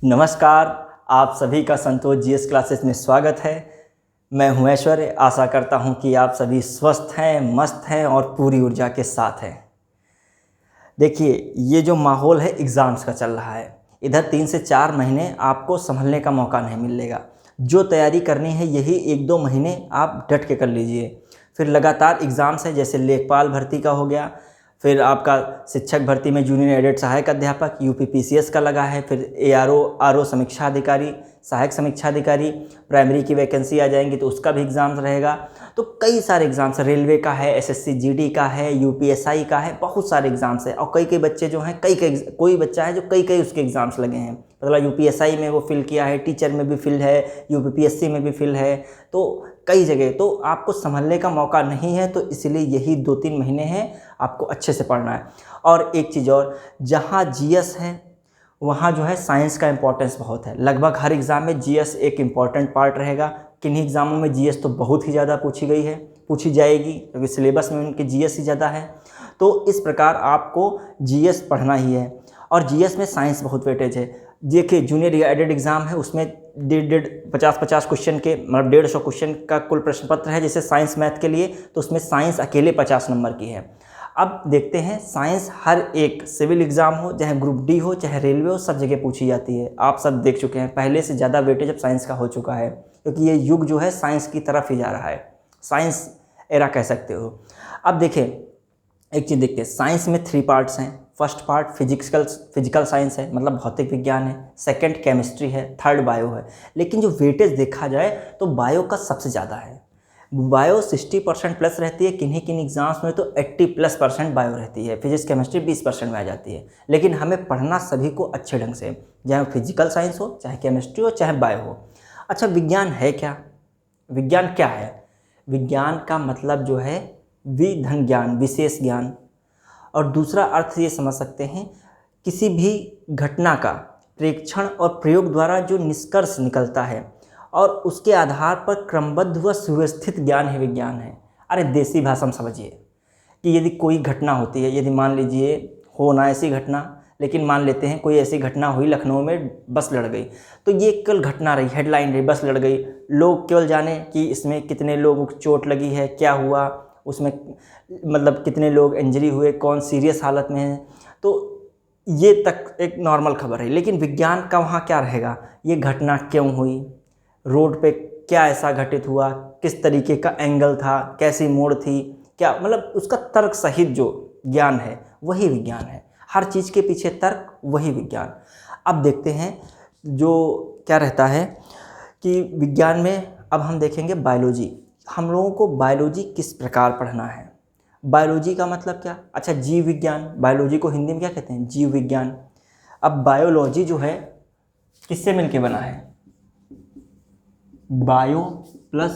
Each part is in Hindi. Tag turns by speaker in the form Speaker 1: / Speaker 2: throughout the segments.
Speaker 1: नमस्कार, आप सभी का संतोष जीएस क्लासेस में स्वागत है। मैं हूं ऐश्वर्य। आशा करता हूं कि आप सभी स्वस्थ हैं, मस्त हैं और पूरी ऊर्जा के साथ हैं। देखिए, ये जो माहौल है एग्ज़ाम्स का चल रहा है, इधर 3 से 4 महीने आपको संभलने का मौका नहीं मिलेगा। जो तैयारी करनी है यही 1-2 महीने आप डट के कर लीजिए। फिर लगातार एग्ज़ाम्स है, जैसे लेखपाल भर्ती का हो गया, फिर आपका शिक्षक भर्ती में जूनियर एडेड सहायक अध्यापक यूपीपीसीएस का लगा है, फिर एआरओ आरओ समीक्षा अधिकारी, सहायक समीक्षा अधिकारी, प्राइमरी की वैकेंसी आ जाएंगी तो उसका भी एग्ज़ाम्स रहेगा। तो कई सारे एग्ज़ाम्स, रेलवे का है, एसएससी जीडी का है, यूपीएसआई का है, बहुत सारे एग्ज़ाम्स है। और कई बच्चे जो हैं कोई बच्चा है जो कई उसके एग्ज़ाम्स लगे हैं। मतलब यूपीएसआई में वो फिल किया है, टीचर में भी फिल है, यूपीपीएससी में भी फिल है, तो कई जगह। तो आपको संभलने का मौका नहीं है, तो इसलिए यही 2-3 महीने हैं, आपको अच्छे से पढ़ना है। और एक चीज़ और, जहाँ जीएस है वहाँ जो है साइंस का इम्पोर्टेंस बहुत है। लगभग हर एग्ज़ाम में जीएस एक इम्पॉर्टेंट पार्ट रहेगा। किन्हीं एग्ज़ामों में जीएस तो बहुत ही ज़्यादा पूछी जाएगी, क्योंकि सिलेबस में उनके जीएस ही ज़्यादा है। तो इस प्रकार आपको जीएस पढ़ना ही है। और जीएस में साइंस बहुत वेटेज है। देखिए, जूनियर एडेड एग्ज़ाम है, उसमें 50-50 क्वेश्चन के, मतलब 150 क्वेश्चन का कुल प्रश्न पत्र है, जैसे साइंस मैथ के लिए, तो उसमें साइंस अकेले 50 नंबर की है। अब देखते हैं, साइंस हर एक सिविल एग्ज़ाम हो, चाहे ग्रुप डी हो, चाहे रेलवे हो, सब जगह पूछी जाती है। आप सब देख चुके हैं, पहले से ज़्यादा वेटेज अब साइंस का हो चुका है, क्योंकि ये युग जो है साइंस की तरफ ही जा रहा है। साइंस एरा कह सकते हो। अब देखें, एक चीज़ देखते हैं, साइंस में 3 पार्ट्स हैं। फर्स्ट पार्ट फिजिकल साइंस है, मतलब भौतिक विज्ञान है। सेकंड केमिस्ट्री है। थर्ड बायो है। लेकिन जो वेटेज देखा जाए तो बायो का सबसे ज़्यादा है। बायो 60% प्लस रहती है, किन्हीं एग्जाम्स में तो 80+% बायो रहती है। फिजिक्स केमिस्ट्री 20% में आ जाती है। लेकिन हमें पढ़ना सभी को अच्छे ढंग से, चाहे फिजिकल साइंस हो, चाहे केमिस्ट्री हो, चाहे बायो हो। अच्छा, विज्ञान है क्या? विज्ञान क्या है? विज्ञान का मतलब जो है विधन ज्ञान, विशेष ज्ञान। और दूसरा अर्थ ये समझ सकते हैं, किसी भी घटना का प्रेक्षण और प्रयोग द्वारा जो निष्कर्ष निकलता है और उसके आधार पर क्रमबद्ध व सुव्यवस्थित ज्ञान ही विज्ञान है। अरे देसी भाषा में समझिए कि यदि कोई घटना होती है, यदि मान लीजिए हो ना ऐसी घटना, लेकिन मान लेते हैं कोई ऐसी घटना हुई, लखनऊ में बस लड़ गई, तो ये केवल घटना रही, हेडलाइन रही, बस लड़ गई। लोग केवल जाने कि इसमें कितने लोगों को चोट लगी है, क्या हुआ उसमें, मतलब कितने लोग इंजरी हुए, कौन सीरियस हालत में है, तो ये तक एक नॉर्मल खबर है। लेकिन विज्ञान का वहाँ क्या रहेगा, ये घटना क्यों हुई, रोड पे क्या ऐसा घटित हुआ, किस तरीके का एंगल था, कैसी मोड़ थी, क्या, मतलब उसका तर्क सहित जो ज्ञान है वही विज्ञान है। हर चीज़ के पीछे तर्क, वही विज्ञान। अब देखते हैं जो क्या रहता है कि विज्ञान में अब हम देखेंगे बायोलॉजी। हम लोगों को बायोलॉजी किस प्रकार पढ़ना है। बायोलॉजी का मतलब क्या? अच्छा, जीव विज्ञान, बायोलॉजी को हिंदी में क्या कहते हैं? जीव विज्ञान। अब बायोलॉजी जो है किससे मिलके बना है? Bio plus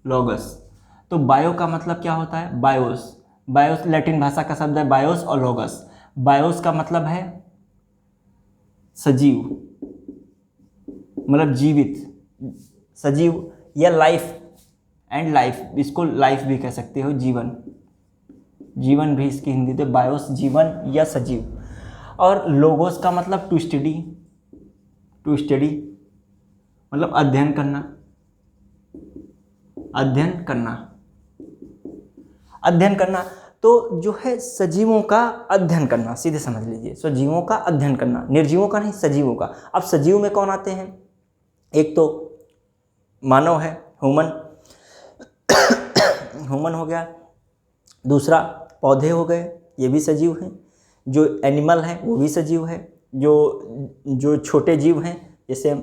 Speaker 1: logos. तो बायो का मतलब क्या होता है? बायोस लैटिन भाषा का शब्द है, बायोस और लॉगस। बायोस का मतलब है सजीव, मतलब जीवित, सजीव या लाइफ एंड लाइफ, इसको लाइफ भी कह सकते हो, जीवन भी इसकी हिंदी तो बायोस, जीवन या सजीव। और लोगोस का मतलब टू स्टडी मतलब अध्ययन करना। तो जो है सजीवों का अध्ययन करना, सीधे समझ लीजिए, सजीवों का अध्ययन करना, निर्जीवों का नहीं, सजीवों का। अब सजीव में कौन आते हैं? एक तो मानव है, ह्यूमन हो गया। दूसरा पौधे हो गए, ये भी सजीव हैं। जो एनिमल हैं वो भी सजीव है। जो छोटे जीव हैं, जैसे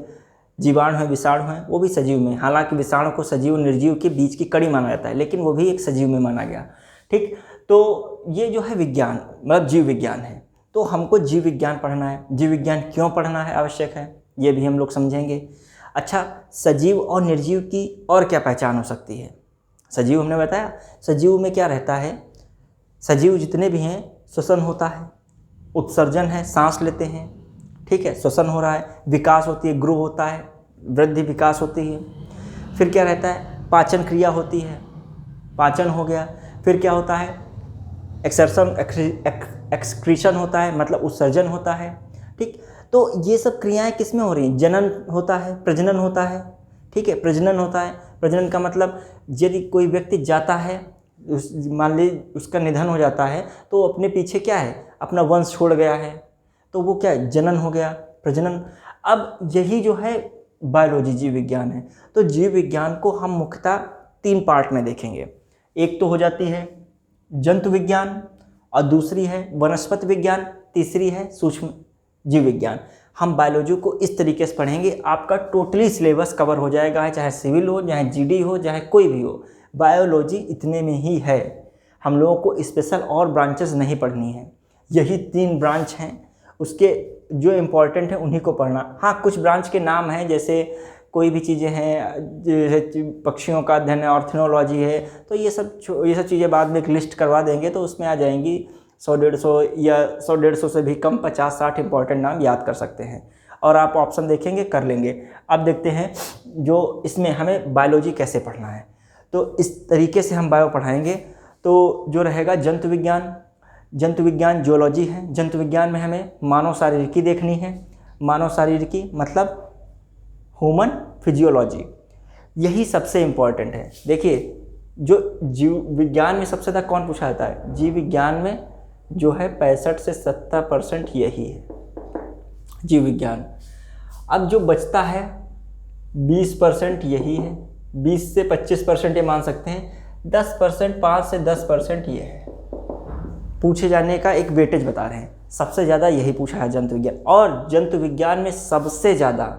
Speaker 1: जीवाणु हैं, विषाणु हैं, वो भी सजीव में। हालांकि विषाणु को सजीव निर्जीव के बीच की कड़ी माना जाता है, लेकिन वो भी एक सजीव में माना गया। ठीक, तो ये जो है विज्ञान, मतलब जीव विज्ञान है। तो हमको जीव विज्ञान पढ़ना है। जीव विज्ञान क्यों पढ़ना है, आवश्यक है, ये भी हम लोग समझेंगे। अच्छा, सजीव और निर्जीव की और क्या पहचान हो सकती है? सजीव हमने बताया, सजीव में क्या रहता है, सजीव जितने भी हैं श्वसन होता है, उत्सर्जन है, सांस लेते हैं, ठीक है, श्वसन हो रहा है, विकास होती है, ग्रो होता है, वृद्धि विकास होती है। फिर क्या रहता है, पाचन क्रिया होती है, पाचन हो गया। फिर क्या होता है, एक्सर्शन एक्सक्रीशन होता है मतलब उत्सर्जन होता है। ठीक, तो ये सब क्रियाएं किस में हो रही हैं? जनन होता है, प्रजनन होता है। ठीक है, प्रजनन होता है। प्रजनन का मतलब यदि कोई व्यक्ति जाता है, मान लीजिए उसका निधन हो जाता है, तो अपने पीछे क्या है, अपना वंश छोड़ गया है, तो वो क्या है, जनन हो गया, प्रजनन। अब यही जो है बायोलॉजी, जीव विज्ञान है। तो जीव विज्ञान को हम मुख्यतः 3 पार्ट में देखेंगे। एक तो हो जाती है जंतु विज्ञान, और दूसरी है वनस्पति विज्ञान, तीसरी है सूक्ष्म जीव विज्ञान। हम बायोलॉजी को इस तरीके से पढ़ेंगे, आपका टोटली सिलेबस कवर हो जाएगा, चाहे सिविल हो, चाहे जीडी हो, चाहे कोई भी हो, बायोलॉजी इतने में ही है। हम लोगों को स्पेशल और ब्रांचेस नहीं पढ़नी है, यही 3 ब्रांच हैं, उसके जो इम्पोर्टेंट है उन्हीं को पढ़ना। हाँ, कुछ ब्रांच के नाम हैं, जैसे कोई भी चीज़ें हैं, जैसे पक्षियों का अध्ययन है, ऑर्थोलॉजी है, तो ये सब चीज़ें बाद में एक लिस्ट करवा देंगे तो उसमें आ जाएंगी। 100-150 या 100-150 से भी कम 50-60 इंपॉर्टेंट नाम याद कर सकते हैं, और आप ऑप्शन देखेंगे, कर लेंगे। अब देखते हैं जो इसमें हमें बायोलॉजी कैसे पढ़ना है। तो इस तरीके से हम बायो पढ़ाएंगे। तो जो रहेगा जंतु विज्ञान, जंतु विज्ञान जियोलॉजी है। जंतु विज्ञान में हमें मानव शारीरिकी देखनी है। मानव शारीरिकी मतलब ह्यूमन फिजियोलॉजी, यही सबसे इम्पॉर्टेंट है। देखिए, जो जीव विज्ञान में सबसे ज़्यादा कौन पूछा जाता है, जीव विज्ञान में जो है 65 से 70% यही है, जीव विज्ञान। अब जो बचता है 20% यही है, 20 से 25% ये मान सकते हैं, 10%, 5 से 10% ये है। पूछे जाने का एक वेटेज बता रहे हैं, सबसे ज़्यादा यही पूछा है जंतु विज्ञान। और जंतु विज्ञान में सबसे ज़्यादा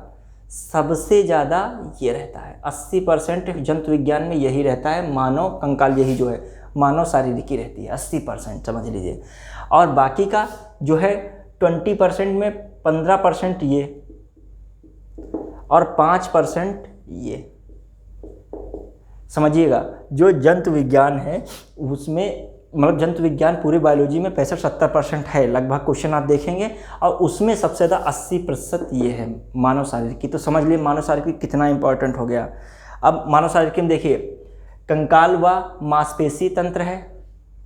Speaker 1: ये रहता है, 80% जंतु विज्ञान में यही रहता है। मानव कंकाल, यही जो है मानव शारीरिकी रहती है, 80% समझ लीजिए। और बाकी का जो है 20% में 15% ये और 5% ये। समझिएगा, जो जंतु विज्ञान है उसमें मतलब जंतु विज्ञान पूरे बायोलॉजी में 65-70% है लगभग, क्वेश्चन आप देखेंगे, और उसमें सबसे ज़्यादा 80% ये है मानव शारीरिकी। तो समझ लिए मानव शारीरिकी कितना इंपॉर्टेंट हो गया। अब मानव शारीरिकी में देखिए, कंकाल व मांसपेशी तंत्र है,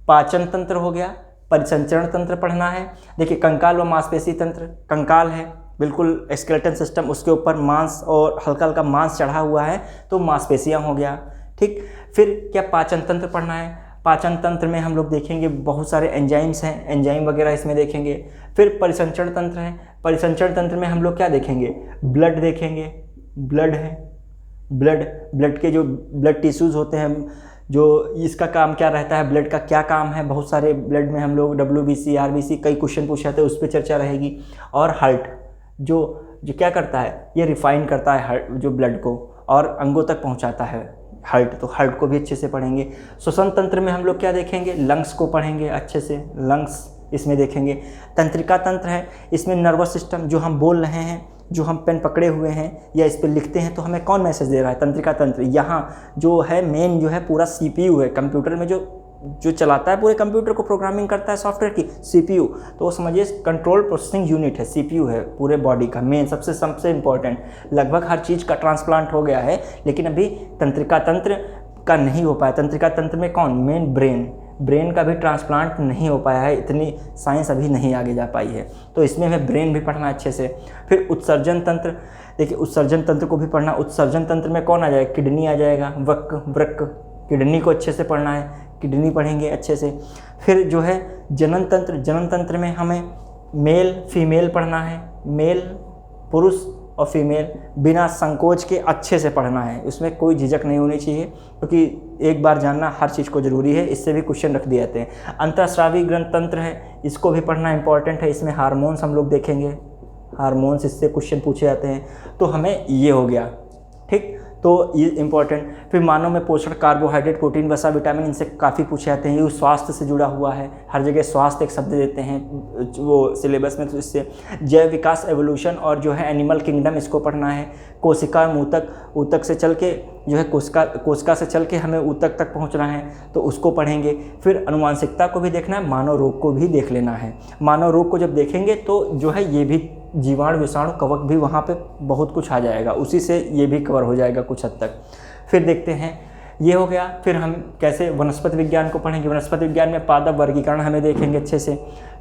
Speaker 1: पाचन तंत्र हो गया, परिसंचरण तंत्र पढ़ना है। देखिए, कंकाल व मांसपेशी तंत्र, कंकाल है बिल्कुल स्केलेटन सिस्टम, उसके ऊपर मांस और हल्का हल्का मांस चढ़ा हुआ है, तो मांसपेशियाँ हो गया। ठीक, फिर क्या पाचन तंत्र पढ़ना है। पाचन तंत्र में हम लोग देखेंगे बहुत सारे एंजाइम्स हैं, एंजाइम वगैरह इसमें देखेंगे। फिर परिसंचरण तंत्र है, परिसंचरण तंत्र में हम लोग क्या देखेंगे, ब्लड देखेंगे, ब्लड है, ब्लड के जो ब्लड टिश्यूज़ होते हैं, जो इसका काम क्या रहता है, ब्लड का क्या काम है, बहुत सारे ब्लड में हम लोग WBC, RBC कई क्वेश्चन पूछे जाते हैं, उस पर चर्चा रहेगी। और हार्ट जो क्या करता है, ये रिफाइन करता है हार्ट, जो ब्लड को और अंगों तक पहुँचाता है हार्ट, तो हार्ट को भी अच्छे से पढ़ेंगे। श्वसन तंत्र में हम लोग क्या देखेंगे, लंग्स को पढ़ेंगे अच्छे से, लंग्स इसमें देखेंगे। तंत्रिका तंत्र है, इसमें नर्वस सिस्टम, जो हम बोल रहे हैं, जो हम पेन पकड़े हुए हैं या इस पर लिखते हैं तो हमें कौन मैसेज दे रहा है, तंत्रिका तंत्र। यहाँ जो है मेन जो है पूरा CPU है, कंप्यूटर में जो चलाता है पूरे कंप्यूटर को, प्रोग्रामिंग करता है सॉफ्टवेयर की, CPU। तो वो समझिए कंट्रोल प्रोसेसिंग यूनिट है, CPU है पूरे बॉडी का मेन, सबसे इम्पोर्टेंट। लगभग हर चीज़ का ट्रांसप्लांट हो गया है, लेकिन अभी तंत्रिका तंत्र का नहीं हो पाया। तंत्रिका तंत्र में कौन, मेन ब्रेन का भी ट्रांसप्लांट नहीं हो पाया है, इतनी साइंस अभी नहीं आगे जा पाई है, तो इसमें हमें ब्रेन भी पढ़ना अच्छे से। फिर उत्सर्जन तंत्र, देखिए उत्सर्जन तंत्र को भी पढ़ना। उत्सर्जन तंत्र में कौन आ जाएगा, किडनी आ जाएगा, वृक्क, किडनी को अच्छे से पढ़ना है, किडनी पढ़ेंगे अच्छे से। फिर जो है जनन तंत्र में हमें मेल फीमेल पढ़ना है, मेल पुरुष और फीमेल, बिना संकोच के अच्छे से पढ़ना है, उसमें कोई झिझक नहीं होनी चाहिए, क्योंकि एक बार जानना हर चीज़ को ज़रूरी है, इससे भी क्वेश्चन रख दिए जाते हैं। अंतःस्रावी ग्रंथ तंत्र है, इसको भी पढ़ना इंपॉर्टेंट है, इसमें हार्मोन्स हम लोग देखेंगे, हार्मोन्स इससे क्वेश्चन पूछे जाते हैं, तो हमें ये हो गया। ठीक, तो ये इंपॉर्टेंट। फिर मानव में पोषण, कार्बोहाइड्रेट, प्रोटीन, वसा, विटामिन, इनसे काफ़ी पूछे जाते हैं। ये स्वास्थ्य से जुड़ा हुआ है, हर जगह स्वास्थ्य एक शब्द देते हैं वो सिलेबस में, तो इससे जैव विकास, एवोल्यूशन और जो है एनिमल किंगडम, इसको पढ़ना है। कोशिका, ऊतक से चल के जो है कोशिका से चल के हमें ऊतक तक पहुंचना है, तो उसको पढ़ेंगे। फिर अनुवांशिकता को भी देखना है, मानव रोग को भी देख लेना है। मानव रोग को जब देखेंगे तो जो है ये भी जीवाणु, विषाणु, कवक भी वहाँ पे बहुत कुछ आ जाएगा, उसी से ये भी कवर हो जाएगा कुछ हद तक। फिर देखते हैं ये हो गया। फिर हम कैसे वनस्पति विज्ञान को पढ़ेंगे। वनस्पति विज्ञान में पादप वर्गीकरण हमें देखेंगे अच्छे से,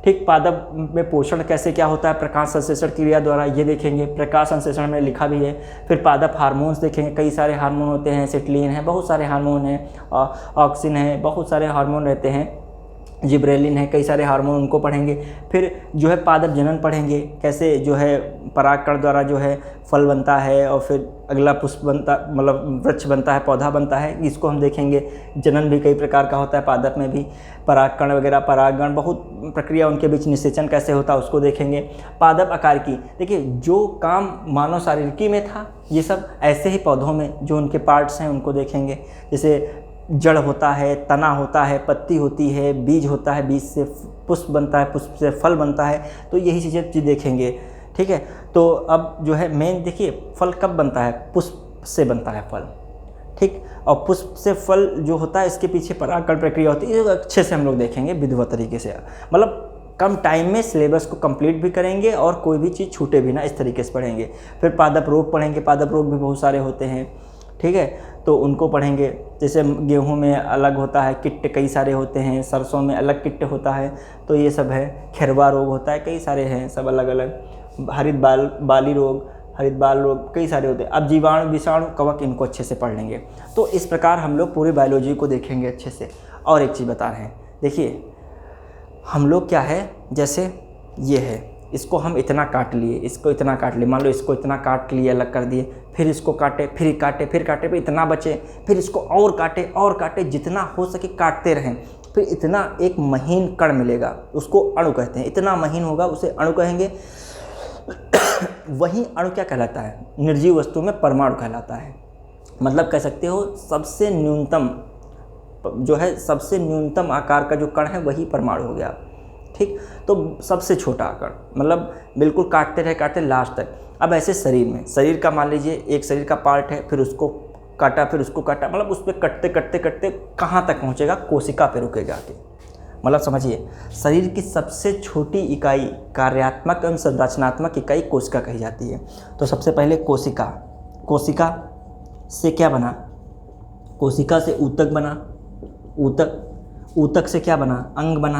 Speaker 1: ठीक। पादप में पोषण कैसे क्या होता है, प्रकाश संश्लेषण क्रिया द्वारा, ये देखेंगे। प्रकाश संश्लेषण में लिखा भी है। फिर पादप हार्मोन्स देखेंगे, कई सारे हार्मोन होते हैं, एसिटिलीन है, बहुत सारे हार्मोन हैं, ऑक्सिन है, बहुत सारे हार्मोन रहते हैं, जिब्रेलिन है, कई सारे हार्मोन, उनको पढ़ेंगे। फिर जो है पादप जनन पढ़ेंगे, कैसे जो है परागकण द्वारा जो है फल बनता है और फिर अगला पुष्प बनता, मतलब वृक्ष बनता है, पौधा बनता है, इसको हम देखेंगे। जनन भी कई प्रकार का होता है, पादप में भी परागकण वगैरह, परागण, बहुत प्रक्रिया उनके बीच, निषेचन कैसे होता है उसको देखेंगे। पादप आकारिकी, देखिए जो काम मानव शारीरिकी में था ये सब ऐसे ही पौधों में जो उनके पार्ट्स हैं उनको देखेंगे। जैसे जड़ होता है, तना होता है, पत्ती होती है, बीज होता है, बीज से पुष्प बनता है, पुष्प से फल बनता है, तो यही चीज़ें देखेंगे, ठीक है। तो अब जो है मेन देखिए, फल कब बनता है, पुष्प से बनता है फल, ठीक। और पुष्प से फल जो होता है इसके पीछे परागकण प्रक्रिया होती है, ये अच्छे से हम लोग देखेंगे विधिवत तरीके से, मतलब कम टाइम में सिलेबस को कंप्लीट भी करेंगे और कोई भी चीज़ छूटे भी ना, इस तरीके से पढ़ेंगे। फिर पादप रोग पढ़ेंगे, पादप रोग भी बहुत सारे होते हैं, ठीक है, तो उनको पढ़ेंगे। जैसे गेहूं में अलग होता है किट्ट, कई सारे होते हैं, सरसों में अलग किट्ट होता है, तो ये सब है। खेरवा रोग होता है, कई सारे हैं सब अलग अलग। हरित बाली रोग, हरित बाल रोग, कई सारे होते हैं। अब जीवाणु, विषाणु, कवक, इनको अच्छे से पढ़ लेंगे। तो इस प्रकार हम लोग पूरी बायोलॉजी को देखेंगे अच्छे से। और एक चीज़ बता रहे हैं, देखिए हम लोग क्या है, जैसे ये है, इसको हम इतना काट लिए, इसको इतना काट लिए, मान लो इसको इतना काट लिए, अलग कर दिए, फिर इसको काटे, फिर काटे, फिर काटे, फिर इतना बचे, फिर इसको और काटे, जितना हो सके काटते रहें, फिर इतना एक महीन कण मिलेगा, उसको अणु कहते हैं। इतना महीन होगा उसे अणु कहेंगे। वही अणु क्या कहलाता है, निर्जीव वस्तु में परमाणु कहलाता है। मतलब कह सकते हो सबसे न्यूनतम जो है, सबसे न्यूनतम आकार का जो कण है वही परमाणु हो गया, ठीक। तो सबसे छोटा आकार, मतलब बिल्कुल काटते रहे लास्ट तक। अब ऐसे शरीर में, शरीर का मान लीजिए एक शरीर का पार्ट है, फिर उसको काटा, फिर उसको काटा, मतलब उस पर कटते कहाँ तक पहुँचेगा, कोशिका पे रुकेगा के। मतलब समझिए, शरीर की सबसे छोटी इकाई, कार्यात्मक एवं संरचनात्मक इकाई कोशिका कही जाती है। तो सबसे पहले कोशिका से क्या बना, कोशिका से ऊतक बना, ऊतक से क्या बना, अंग बना,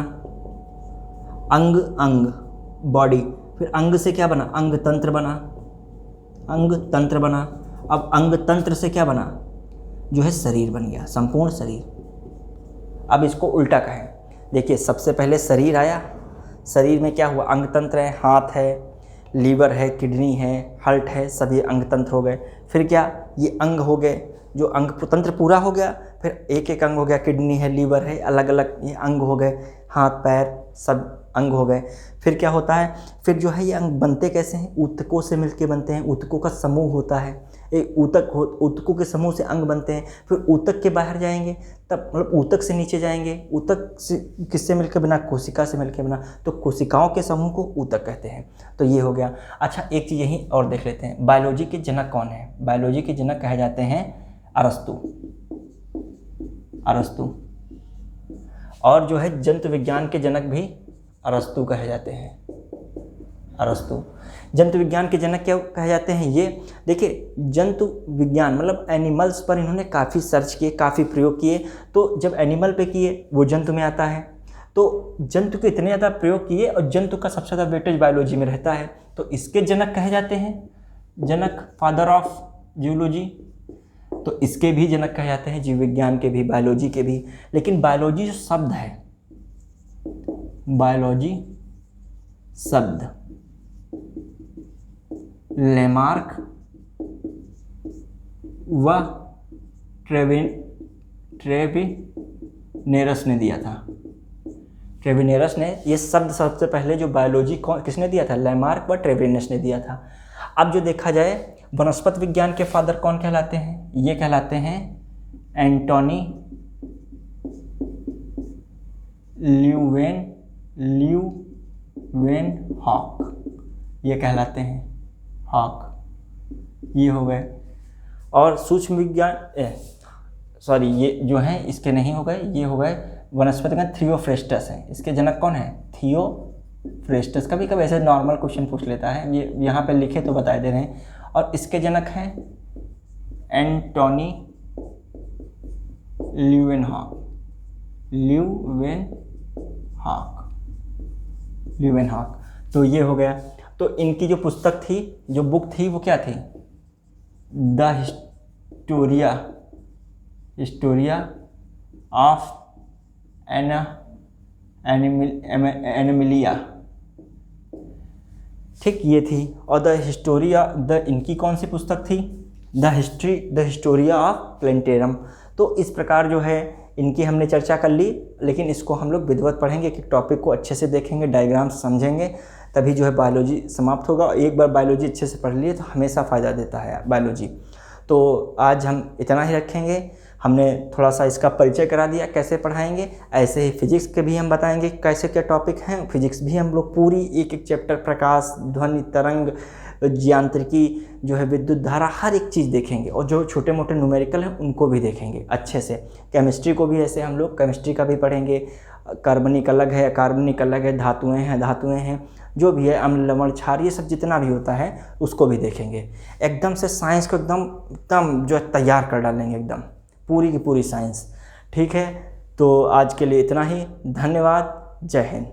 Speaker 1: अंग बॉडी, फिर अंग से क्या बना, अंग तंत्र बना। अब अंग तंत्र से क्या बना, जो है शरीर बन गया, संपूर्ण शरीर। अब इसको उल्टा कहें, देखिए सबसे पहले शरीर आया, शरीर में क्या हुआ, अंग तंत्र है, हाथ है, लीवर है, किडनी है, हर्ट है, सभी अंग तंत्र हो गए। फिर क्या, ये अंग हो गए, जो अंग तंत्र पूरा हो गया, फिर एक एक अंग हो गया, किडनी है, लीवर है, अलग अलग ये अंग हो गए, हाथ पैर सब अंग हो गए। फिर क्या होता है, फिर जो है ये अंग बनते कैसे हैं, ऊतकों से मिलके बनते हैं, ऊतकों का समूह होता है, एक ऊतकों के समूह से अंग बनते हैं। फिर ऊतक के बाहर जाएंगे, तब मतलब ऊतक से नीचे जाएंगे, ऊतक से किससे मिलकर बना, कोशिका से मिलकर बना, तो कोशिकाओं के समूह को ऊतक कहते हैं। तो ये हो गया। अच्छा एक चीज़ यही और देख लेते हैं, बायोलॉजी के जनक कौन है। बायोलॉजी के जनक कहे जाते हैं अरस्तु, और जो है जंतु विज्ञान के जनक भी अरस्तु कहे जाते हैं, अरस्तु। जंतु विज्ञान के जनक क्या कहे जाते हैं, ये देखिए जंतु विज्ञान मतलब एनिमल्स पर इन्होंने काफ़ी सर्च किए, काफ़ी प्रयोग किए। तो जब एनिमल पे किए वो जंतु में आता है, तो जंतु के इतने ज़्यादा प्रयोग किए और जंतु का सबसे ज़्यादा वेटेज बायोलॉजी में रहता है, तो इसके जनक कहे जाते हैं, जनक, फादर ऑफ जियोलॉजी। तो इसके भी जनक कहे जाते हैं, जीव विज्ञान के भी, बायोलॉजी के भी। लेकिन बायोलॉजी जो शब्द है, बायोलॉजी शब्द लेमार्क व ट्रेविनेरस ने दिया था। ट्रेविनेरस ने ये शब्द सबसे पहले जो बायोलॉजी किसने दिया था, लेमार्क व ट्रेविनेरस ने दिया था। अब जो देखा जाए वनस्पति विज्ञान के फादर कौन कहलाते हैं, ये कहलाते हैं एंटोनी ल्यूवेनहॉक, ये कहलाते हैं हॉक, ये हो गए। और सूक्ष्म विज्ञान सॉरी ये जो हैं इसके नहीं हो गए, ये हो गए वनस्पति में थियोफ्रेस्टस है। इसके जनक कौन है, थियोफ्रेस्टस। कभी कभी ऐसे नॉर्मल क्वेश्चन पूछ लेता है, ये यहाँ पे लिखे तो बता दे रहे हैं। और इसके जनक हैं एंटोनी ल्यूवेनहॉक। तो ये हो गया। तो इनकी जो पुस्तक थी, जो बुक थी, वो क्या थी? The Historia of Animalia. ठीक, ये थी। और इनकी कौन सी पुस्तक थी? The Historia of Plantarum. तो इस प्रकार जो है इनकी हमने चर्चा कर ली, लेकिन इसको हम लोग विधिवत पढ़ेंगे कि टॉपिक को अच्छे से देखेंगे, डायग्राम समझेंगे, तभी जो है बायोलॉजी समाप्त होगा। एक बार बायोलॉजी अच्छे से पढ़ लिए तो हमेशा फ़ायदा देता है बायोलॉजी। तो आज हम इतना ही रखेंगे। हमने थोड़ा सा इसका परिचय करा दिया, कैसे पढ़ाएंगे। ऐसे ही फिजिक्स के भी हम बताएंगे कैसे क्या टॉपिक हैं। फिजिक्स भी हम लोग पूरी एक एक चैप्टर, प्रकाश, ध्वनि तरंग, यांत्रिकी, जो है विद्युत धारा, हर एक चीज़ देखेंगे। और जो छोटे मोटे न्यूमेरिकल हैं उनको भी देखेंगे अच्छे से। केमिस्ट्री को भी ऐसे हम लोग केमिस्ट्री का भी पढ़ेंगे। कार्बनिक अलग है, अकार्बनिक अलग है, धातुएँ हैं, जो भी है, अम्ल, लवण, क्षार, ये सब जितना भी होता है उसको भी देखेंगे। एकदम से साइंस को एकदम जो है तैयार कर डालेंगे, एकदम पूरी की पूरी साइंस। ठीक है, तो आज के लिए इतना ही। धन्यवाद। जय हिंद।